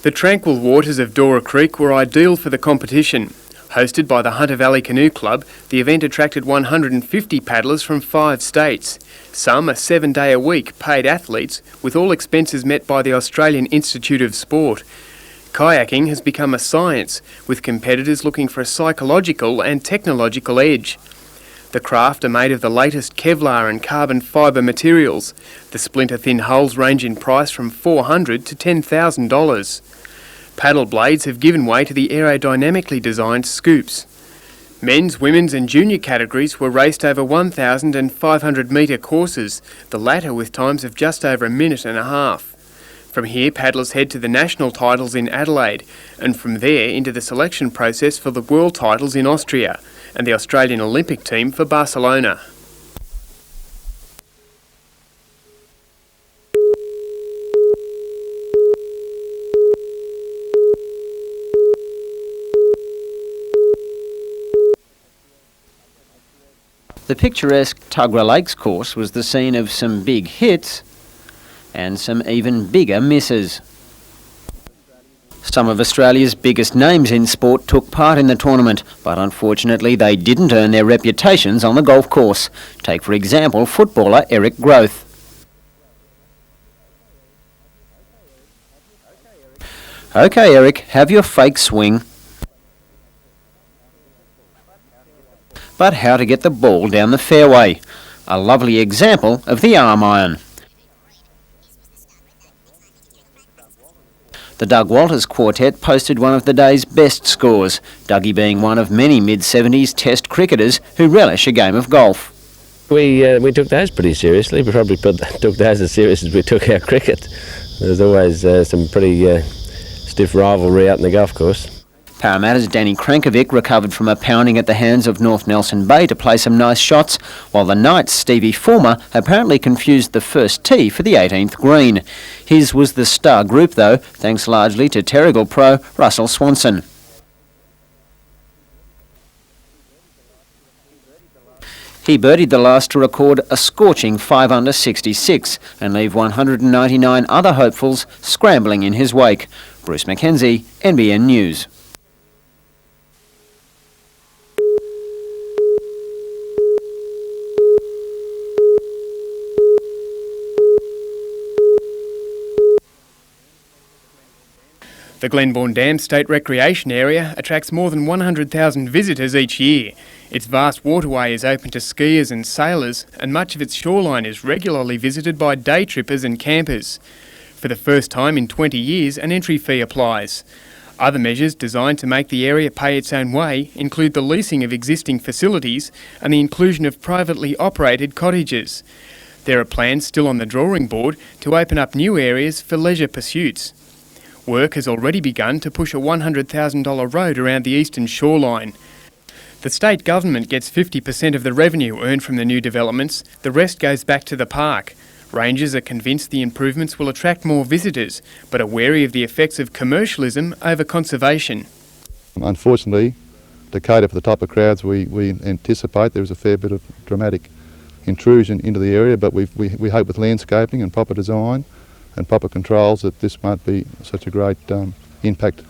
The tranquil waters of Dora Creek were ideal for the competition. Hosted by the Hunter Valley Canoe Club, the event attracted 150 paddlers from 5 states. Some are 7-day-a-week paid athletes, with all expenses met by the Australian Institute of Sport. Kayaking has become a science, with competitors looking for a psychological and technological edge. The craft are made of the latest Kevlar and carbon fibre materials. The splinter-thin hulls range in price from $400 to $10,000. Paddle blades have given way to the aerodynamically designed scoops. Men's, women's and junior categories were raced over 1,500 metre courses, the latter with times of just over a minute and a half. From here, paddlers head to the national titles in Adelaide, and from there into the selection process for the world titles in Austria, and the Australian Olympic team for Barcelona. The picturesque Tuggerah Lakes course was the scene of some big hits and some even bigger misses. Some of Australia's biggest names in sport took part in the tournament, but unfortunately they didn't earn their reputations on the golf course. Take, for example, footballer Eric Grothe. OK, Eric, have your fake swing. But how to get the ball down the fairway? A lovely example of the arm iron. The Doug Walters quartet posted one of the day's best scores, Dougie being one of many mid-70s Test cricketers who relish a game of golf. We took those pretty seriously. We probably took those as serious as we took our cricket. There's always some pretty stiff rivalry out in the golf course. Parramatta's Danny Krankovic recovered from a pounding at the hands of North Nelson Bay to play some nice shots, while the Knights' Stevie Former apparently confused the first tee for the 18th green. His was the star group though, thanks largely to Terrigal pro Russell Swanson. He birdied the last to record a scorching 5 under 66 and leave 199 other hopefuls scrambling in his wake. Bruce Mackenzie, NBN News. The Glenbourne Dam State Recreation Area attracts more than 100,000 visitors each year. Its vast waterway is open to skiers and sailors, and much of its shoreline is regularly visited by day trippers and campers. For the first time in 20 years, an entry fee applies. Other measures designed to make the area pay its own way include the leasing of existing facilities and the inclusion of privately operated cottages. There are plans still on the drawing board to open up new areas for leisure pursuits. Work has already begun to push a $100,000 road around the eastern shoreline. The state government gets 50% of the revenue earned from the new developments. The rest goes back to the park. Rangers are convinced the improvements will attract more visitors, but are wary of the effects of commercialism over conservation. Unfortunately, to cater for the type of crowds we anticipate, there is a fair bit of dramatic intrusion into the area, but we hope with landscaping and proper design and proper controls that this won't be such a great impact.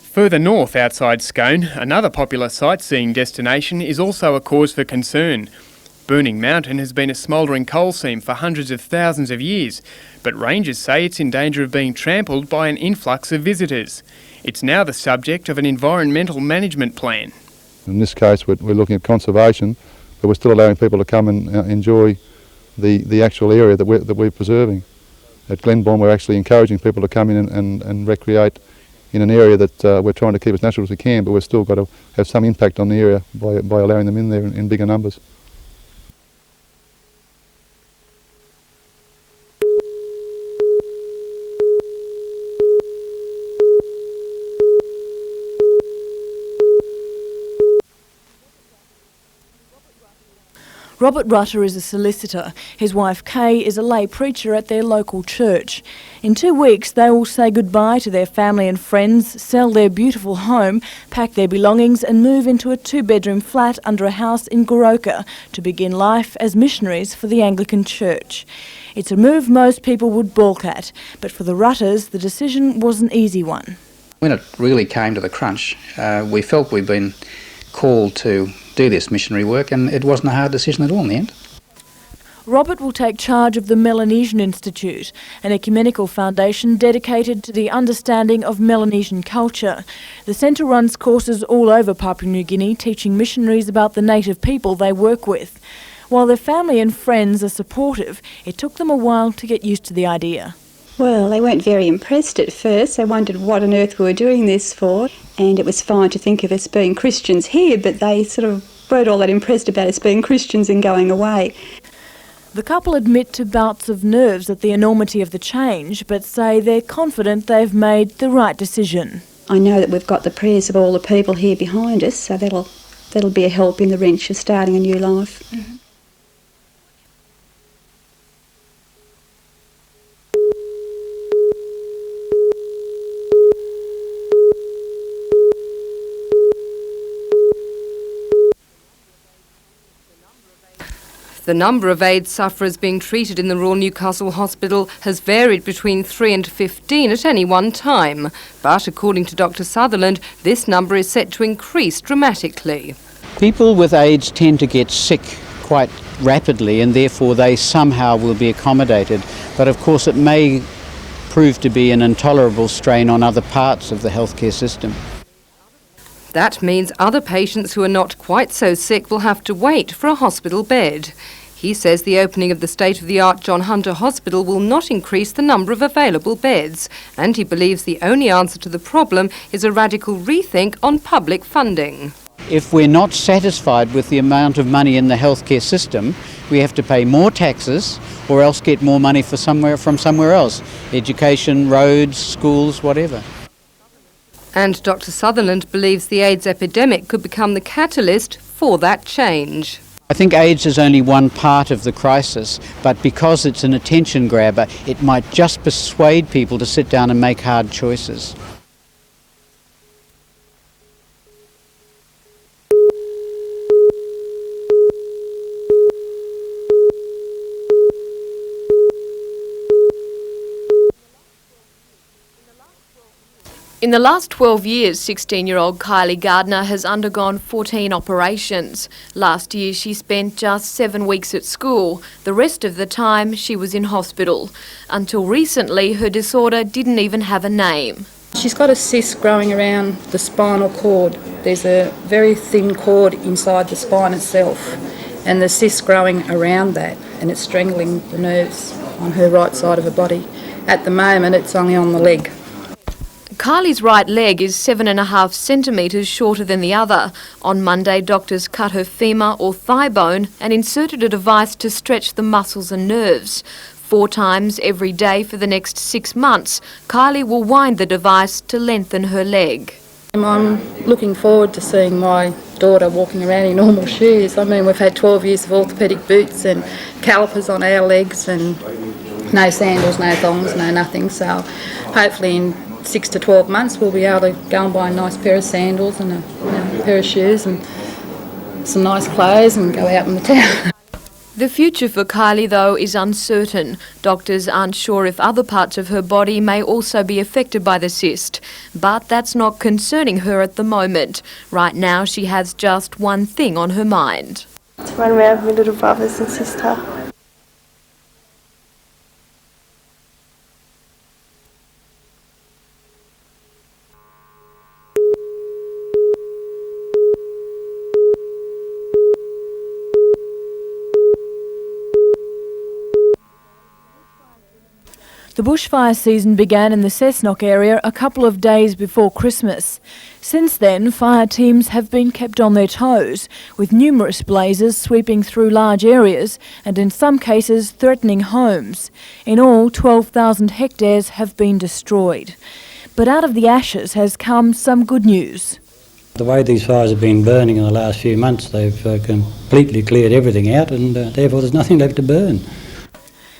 Further north outside Scone, another popular sightseeing destination is also a cause for concern. Burning Mountain has been a smouldering coal seam for hundreds of thousands of years, but rangers say it's in danger of being trampled by an influx of visitors. It's now the subject of an environmental management plan. In this case, we're looking at conservation, but we're still allowing people to come and enjoy the actual area that we're preserving. At Glenbourne, we're actually encouraging people to come in and recreate in an area that we're trying to keep as natural as we can, but we've still got to have some impact on the area by allowing them in there in bigger numbers. Robert Rutter is a solicitor. His wife Kay is a lay preacher at their local church. In 2 weeks, they will say goodbye to their family and friends, sell their beautiful home, pack their belongings and move into a 2-bedroom flat under a house in Goroka to begin life as missionaries for the Anglican Church. It's a move most people would balk at, but for the Rutters, the decision was an easy one. When it really came to the crunch, we felt we'd been called to do this missionary work, and it wasn't a hard decision at all in the end. Robert will take charge of the Melanesian Institute, an ecumenical foundation dedicated to the understanding of Melanesian culture. The centre runs courses all over Papua New Guinea, teaching missionaries about the native people they work with. While their family and friends are supportive, it took them a while to get used to the idea. Well, they weren't very impressed at first. They wondered what on earth we were doing this for, and it was fine to think of us being Christians here, but they sort of weren't all that impressed about us being Christians and going away. The couple admit to bouts of nerves at the enormity of the change, but say they're confident they've made the right decision. I know that we've got the prayers of all the people here behind us, so that'll be a help in the wrench of starting a new life. Mm-hmm. The number of AIDS sufferers being treated in the Royal Newcastle Hospital has varied between 3 and 15 at any one time. But according to Dr Sutherland, this number is set to increase dramatically. People with AIDS tend to get sick quite rapidly, and therefore they somehow will be accommodated. But of course it may prove to be an intolerable strain on other parts of the healthcare system. That means other patients who are not quite so sick will have to wait for a hospital bed. He says the opening of the state-of-the-art John Hunter Hospital will not increase the number of available beds, and he believes the only answer to the problem is a radical rethink on public funding. If we're not satisfied with the amount of money in the healthcare system, we have to pay more taxes or else get more money from somewhere else. Education, roads, schools, whatever. And Dr Sutherland believes the AIDS epidemic could become the catalyst for that change. I think AIDS is only one part of the crisis, but because it's an attention grabber, it might just persuade people to sit down and make hard choices. In the last 12 years, 16-year-old Kylie Gardner has undergone 14 operations. Last year, she spent just 7 weeks at school. The rest of the time, she was in hospital. Until recently, her disorder didn't even have a name. She's got a cyst growing around the spinal cord. There's a very thin cord inside the spine itself, and the cyst growing around that, and it's strangling the nerves on her right side of her body. At the moment, it's only on the leg. Kylie's right leg is 7.5 centimetres shorter than the other. On Monday, doctors cut her femur or thigh bone and inserted a device to stretch the muscles and nerves. 4 times every day for the next 6 months, Kylie will wind the device to lengthen her leg. I'm looking forward to seeing my daughter walking around in normal shoes. I mean, we've had 12 years of orthopaedic boots and calipers on our legs and no sandals, no thongs, no nothing. So hopefully in 6 to 12 months we'll be able to go and buy a nice pair of sandals and a pair of shoes and some nice clothes and go out in the town. The future for Kylie, though, is uncertain. Doctors aren't sure if other parts of her body may also be affected by the cyst. But that's not concerning her at the moment. Right now she has just one thing on her mind. To run around with my little brothers and sister. The bushfire season began in the Cessnock area a couple of days before Christmas. Since then, fire teams have been kept on their toes, with numerous blazes sweeping through large areas and in some cases threatening homes. In all, 12,000 hectares have been destroyed. But out of the ashes has come some good news. The way these fires have been burning in the last few months, they've completely cleared everything out, and therefore there's nothing left to burn.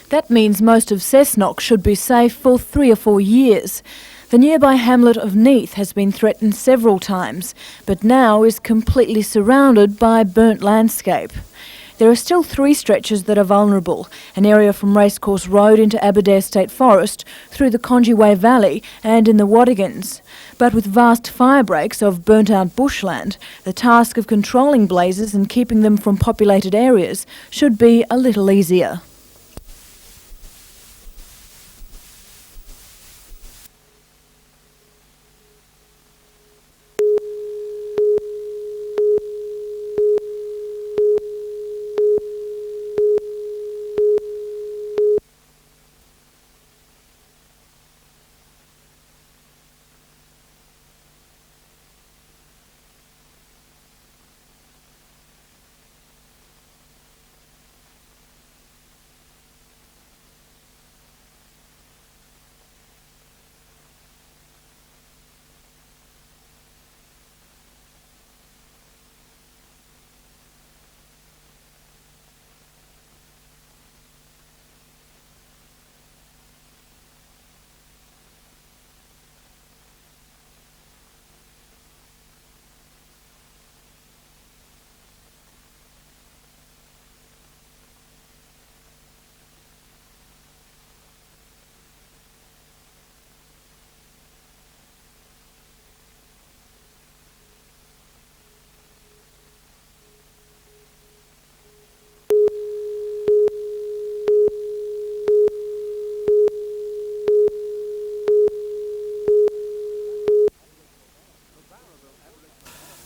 That means most of Cessnock should be safe for 3 or 4 years. The nearby hamlet of Neath has been threatened several times, but now is completely surrounded by burnt landscape. There are still 3 stretches that are vulnerable, an area from Racecourse Road into Aberdare State Forest, through the Conjeway Valley and in the Wadigans. But with vast fire breaks of burnt-out bushland, the task of controlling blazes and keeping them from populated areas should be a little easier.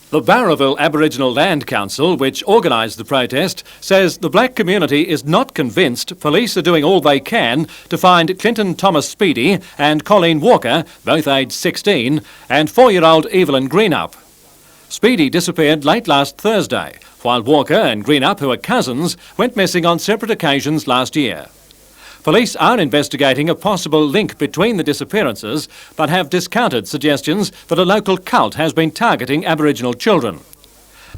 The Barraville Aboriginal Land Council, which organised the protest, says the black community is not convinced police are doing all they can to find Clinton Thomas Speedy and Colleen Walker, both aged 16, and 4-year-old Evelyn Greenup. Speedy disappeared late last Thursday, while Walker and Greenup, who are cousins, went missing on separate occasions last year. Police are investigating a possible link between the disappearances, but have discounted suggestions that a local cult has been targeting Aboriginal children.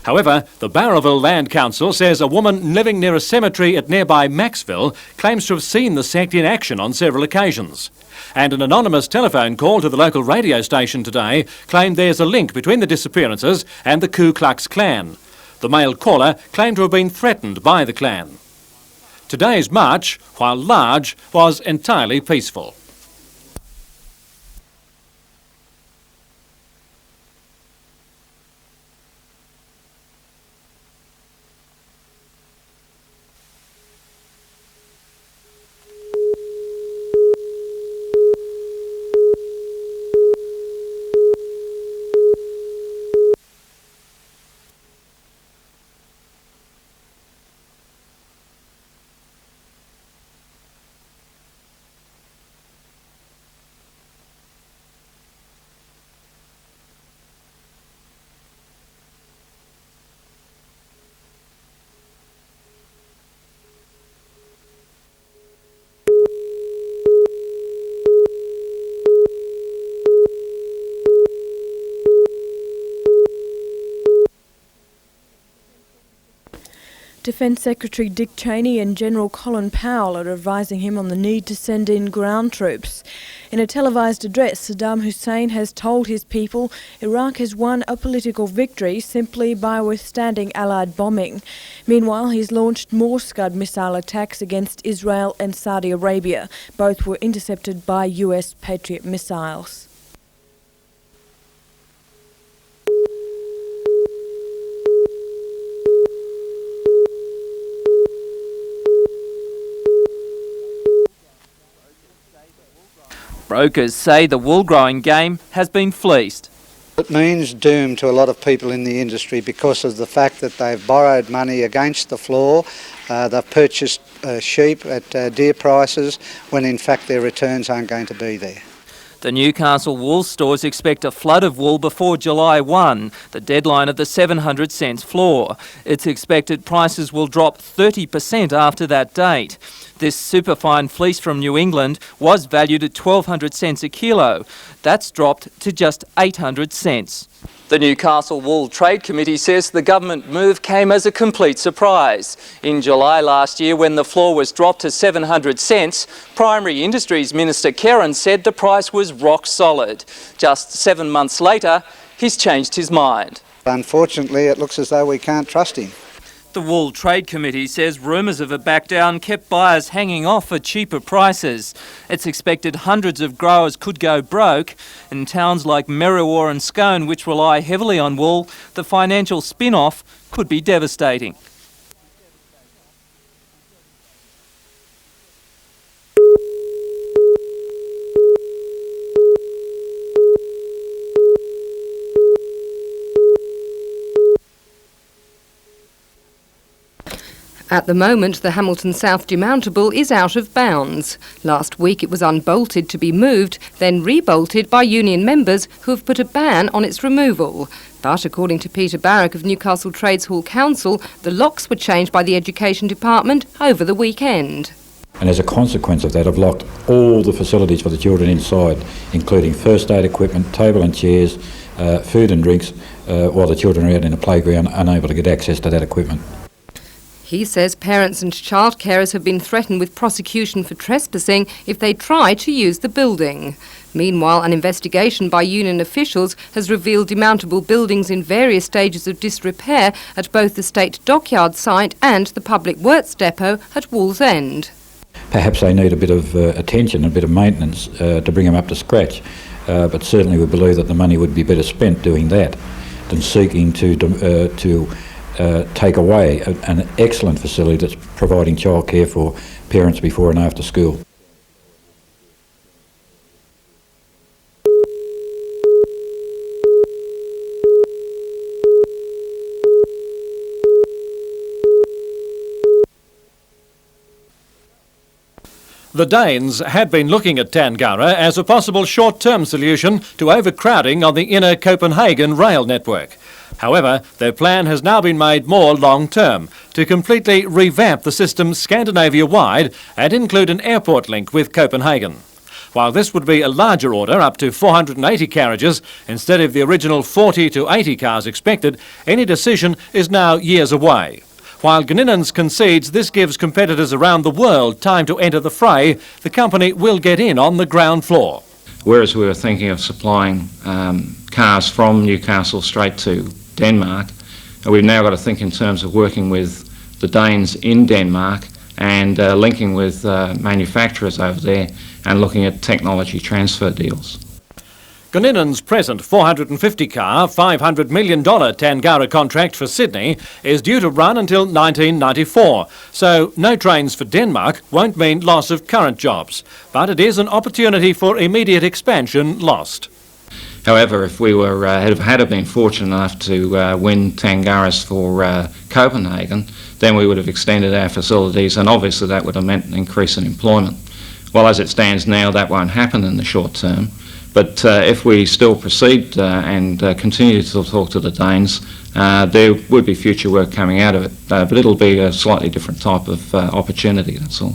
However, the Barraville Land Council says a woman living near a cemetery at nearby Maxville claims to have seen the sect in action on several occasions. And an anonymous telephone call to the local radio station today claimed there's a link between the disappearances and the Ku Klux Klan. The male caller claimed to have been threatened by the Klan. Today's march, while large, was entirely peaceful. Defence Secretary Dick Cheney and General Colin Powell are advising him on the need to send in ground troops. In a televised address, Saddam Hussein has told his people Iraq has won a political victory simply by withstanding Allied bombing. Meanwhile, he's launched more Scud missile attacks against Israel and Saudi Arabia. Both were intercepted by US Patriot missiles. Brokers say the wool growing game has been fleeced. It means doom to a lot of people in the industry because of the fact that they've borrowed money against the floor, they've purchased sheep at dear prices when in fact their returns aren't going to be there. The Newcastle wool stores expect a flood of wool before July 1, the deadline of the 700 cents floor. It's expected prices will drop 30% after that date. This superfine fleece from New England was valued at 1,200 cents a kilo. That's dropped to just 800 cents. The Newcastle Wool Trade Committee says the government move came as a complete surprise. In July last year, when the floor was dropped to 700 cents, Primary Industries Minister Kerrin said the price was rock solid. Just 7 months later, he's changed his mind. Unfortunately, it looks as though we can't trust him. The Wool Trade Committee says rumours of a back-down kept buyers hanging off for cheaper prices. It's expected hundreds of growers could go broke. In towns like Merriwa and Scone, which rely heavily on wool, the financial spin-off could be devastating. At the moment, the Hamilton South demountable is out of bounds. Last week it was unbolted to be moved, then rebolted by union members who have put a ban on its removal. But according to Peter Barrack of Newcastle Trades Hall Council, the locks were changed by the Education Department over the weekend. And as a consequence of that, I've locked all the facilities for the children inside, including first aid equipment, table and chairs, food and drinks, while the children are out in the playground unable to get access to that equipment. He says parents and child carers have been threatened with prosecution for trespassing if they try to use the building. Meanwhile, an investigation by union officials has revealed demountable buildings in various stages of disrepair at both the State Dockyard site and the Public Works Depot at Wallsend. Perhaps they need a bit of attention, a bit of maintenance to bring them up to scratch, but certainly we believe that the money would be better spent doing that than seeking to take away an excellent facility that's providing childcare for parents before and after school. The Danes had been looking at Tangara as a possible short-term solution to overcrowding on the inner Copenhagen rail network. However, their plan has now been made more long-term, to completely revamp the system Scandinavia-wide and include an airport link with Copenhagen. While this would be a larger order, up to 480 carriages, instead of the original 40 to 80 cars expected, any decision is now years away. While Gninens concedes this gives competitors around the world time to enter the fray, the company will get in on the ground floor. Whereas we were thinking of supplying cars from Newcastle straight to Denmark, we've now got to think in terms of working with the Danes in Denmark and linking with manufacturers over there and looking at technology transfer deals. Gninen's present 450-car, $500 million Tangara contract for Sydney is due to run until 1994, so no trains for Denmark won't mean loss of current jobs, but it is an opportunity for immediate expansion lost. However, if we were had been fortunate enough to win Tangaras for Copenhagen, then we would have extended our facilities, and obviously that would have meant an increase in employment. Well, as it stands now, that won't happen in the short term. But if we still proceed and continue to talk to the Danes, there would be future work coming out of it. But it'll be a slightly different type of opportunity, that's all.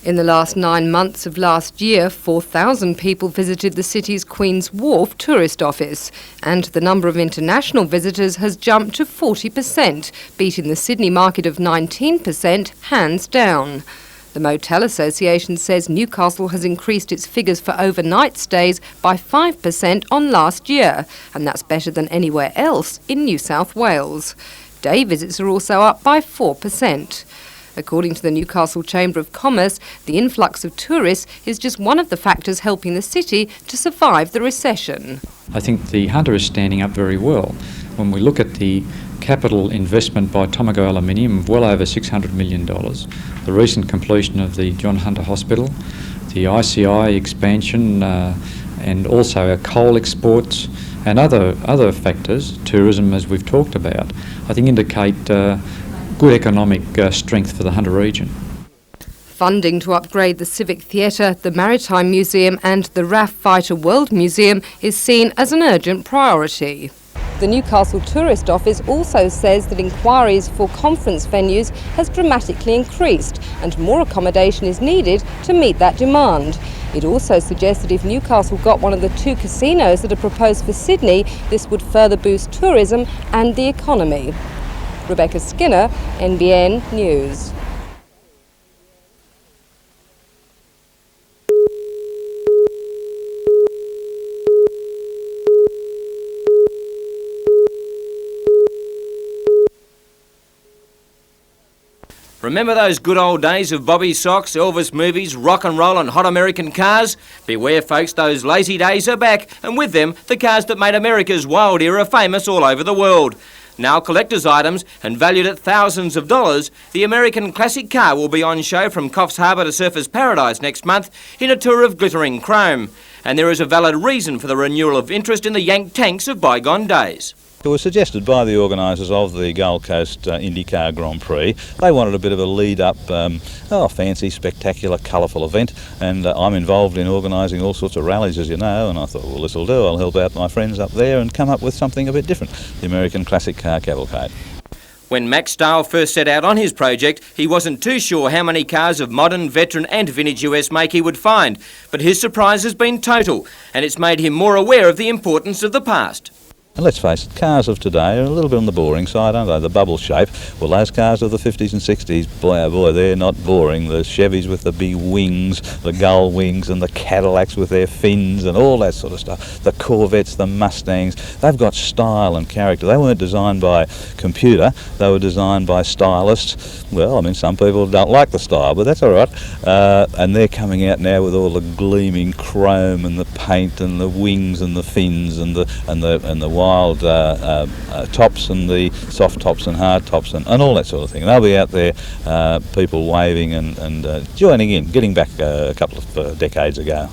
In the last 9 months of last year, 4,000 people visited the city's Queen's Wharf tourist office, and the number of international visitors has jumped to 40%, beating the Sydney market of 19% hands down. The Motel Association says Newcastle has increased its figures for overnight stays by 5% on last year, and that's better than anywhere else in New South Wales. Day visits are also up by 4%. According to the Newcastle Chamber of Commerce, the influx of tourists is just one of the factors helping the city to survive the recession. I think the Hunter is standing up very well. When we look at the capital investment by Tomago Aluminium of well over $600 million, the recent completion of the John Hunter Hospital, the ICI expansion, and also our coal exports and other factors, tourism as we've talked about, I think indicate good economic strength for the Hunter region. Funding to upgrade the Civic Theatre, the Maritime Museum and the RAF Fighter World Museum is seen as an urgent priority. The Newcastle Tourist Office also says that inquiries for conference venues has dramatically increased and more accommodation is needed to meet that demand. It also suggests that if Newcastle got one of the 2 casinos that are proposed for Sydney, this would further boost tourism and the economy. Rebecca Skinner, NBN News. Remember those good old days of Bobby Socks, Elvis movies, rock and roll and hot American cars? Beware folks, those lazy days are back, and with them, the cars that made America's wild era famous all over the world. Now collector's items and valued at thousands of dollars, the American classic car will be on show from Coffs Harbour to Surfers Paradise next month in a tour of glittering chrome. And there is a valid reason for the renewal of interest in the Yank tanks of bygone days. It was suggested by the organisers of the Gold Coast IndyCar Grand Prix. They wanted a bit of a lead-up, fancy, spectacular, colourful event, and I'm involved in organising all sorts of rallies, as you know, and I thought, well, this'll do. I'll help out my friends up there and come up with something a bit different, the American Classic Car Cavalcade. When Max Stahl first set out on his project, he wasn't too sure how many cars of modern, veteran and vintage US make he would find, but his surprise has been total, and it's made him more aware of the importance of the past. And let's face it, cars of today are a little bit on the boring side, aren't they? The bubble shape. Well, those cars of the 50s and 60s, boy oh boy, they're not boring. The Chevys with the big wings, the gull wings, and the Cadillacs with their fins and all that sort of stuff. The Corvettes, the Mustangs, they've got style and character. They weren't designed by computer, they were designed by stylists. Well, I mean, some people don't like the style, but that's all right. And they're coming out now with all the gleaming chrome and the paint and the wings and the fins and the wild tops and the soft tops and hard tops and all that sort of thing. They'll be out there, people waving and joining in, getting back a couple of decades ago.